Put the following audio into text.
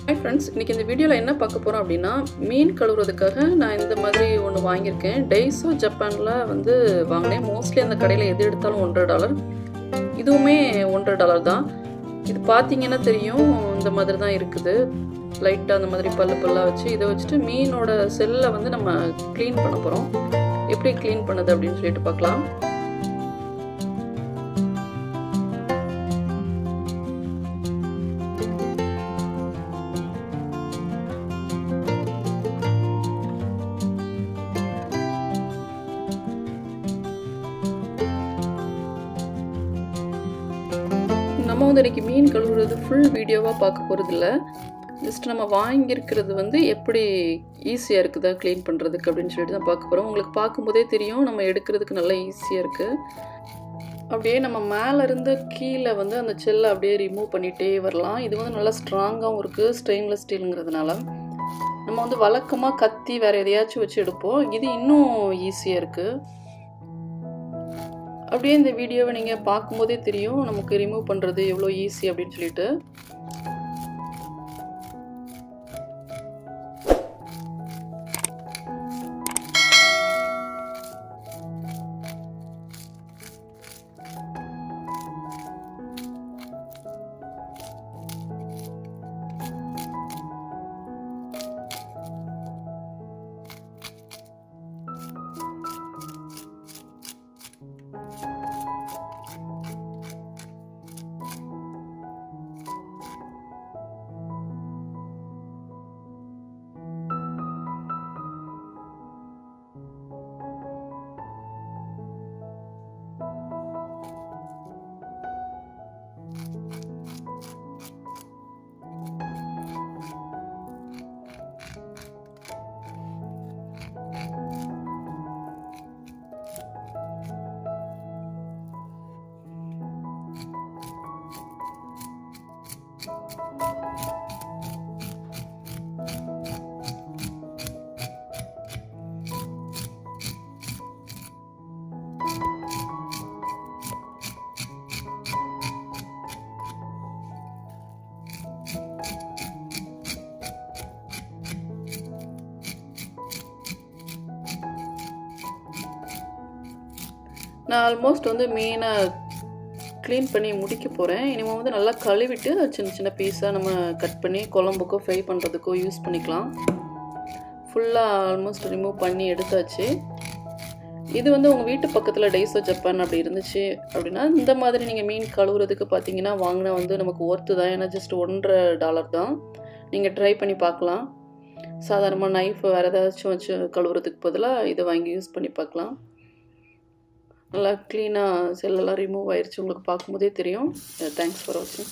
Hi friends, இன்னைக்கு இந்த வீடியோல என்ன பார்க்க போறோம் அப்படினா மீன் கழுவுறதுக்காக நான் இந்த மாதிரி ஒன்னு வாங்கியிருக்கேன். Daisojapan1.50ல வந்து வாங்குனேன். மோஸ்ட்லி அந்த கடையில எது எடுத்தாலும் $1.50. இதுவுமே $1.50 தான். இது பாத்தீங்கன்னா தெரியும் இந்த மாதிரி தான் இருக்குது. லைட்டா அந்த மாதிரி பல்லா வச்சு இத வச்சிட்டு மீனோட செல்ல வந்து நம்ம க்ளீன் பண்ண போறோம். எப்படி க்ளீன் பண்ணது அப்படினு சொல்லிட்டு பார்க்கலாம். நம்ம வந்து இன்னைக்கு மீன் கழுவுறது ஃபுல் வீடியோவா பார்க்க போறது இல்ல. ஜஸ்ட் நம்ம வாங்கி இருக்கிறது வந்து எப்படி ஈஸியா இருக்குதா க்ளீன் பண்றதுக்கு அப்படினு சொல்லிட்டு தான் பார்க்க போறோம். உங்களுக்கு பாக்கும்போதே தெரியும் நம்ம எடுக்கிறதுக்கு நல்ல ஈஸியா இருக்கு. அப்படியே நம்ம மேல இருந்து கீழ வந்து அந்த செல்ல அப்படியே ரிமூவ் பண்ணிட்டே வரலாம். இது வந்து நல்ல ஸ்ட்ராங்காவும் இருக்கு ஸ்டெயின்லெஸ் ஸ்டீல்ங்கிறதுனால. நம்ம வந்து வழக்கமா கத்தி வேற எதையாச்சும் வச்சு எடுப்போம். இது இன்னும் ஈஸியா இருக்கு. அப்படியே இந்த வீடியோவை நீங்க பாக்கும்போதே தெரியும் நமக்கு ரிமூவ் பண்றது எவ்வளவு ஈஸி அப்படினு சொல்லிட்டு. நான் ஆல்மோஸ்ட் வந்து மீனை க்ளீன் பண்ணி முடிக்க போகிறேன். இனிமேல் வந்து நல்லா கழுவிட்டு சின்ன சின்ன பீஸாக நம்ம கட் பண்ணி குழம்புக்கோ ஃப்ரை பண்ணுறதுக்கோ யூஸ் பண்ணிக்கலாம். ஃபுல்லாக ஆல்மோஸ்ட் ரிமூவ் பண்ணி எடுத்தாச்சு. இது வந்து உங்கள் வீட்டு பக்கத்தில் Daisojapan அப்படி இருந்துச்சு அப்படின்னா இந்த மாதிரி நீங்கள் மீன் கழுவுறதுக்கு பார்த்தீங்கன்னா வாங்கினா வந்து நமக்கு ஒர்த்து தான். ஏன்னா ஜஸ்ட் $1.50 தான். நீங்கள் ட்ரை பண்ணி பார்க்கலாம். சாதாரணமாக நைஃப் வேறு ஏதாச்சும் வச்சு கழுவுறதுக்கு பதிலாக இதை வாங்கி யூஸ் பண்ணி பார்க்கலாம். நல்லா க்ளீனாக செல்லெல்லாம் ரிமூவ் ஆயிடுச்சு. உங்களுக்கு பார்க்கும்போதே தெரியும். தேங்க்ஸ் ஃபார் வாட்சிங்.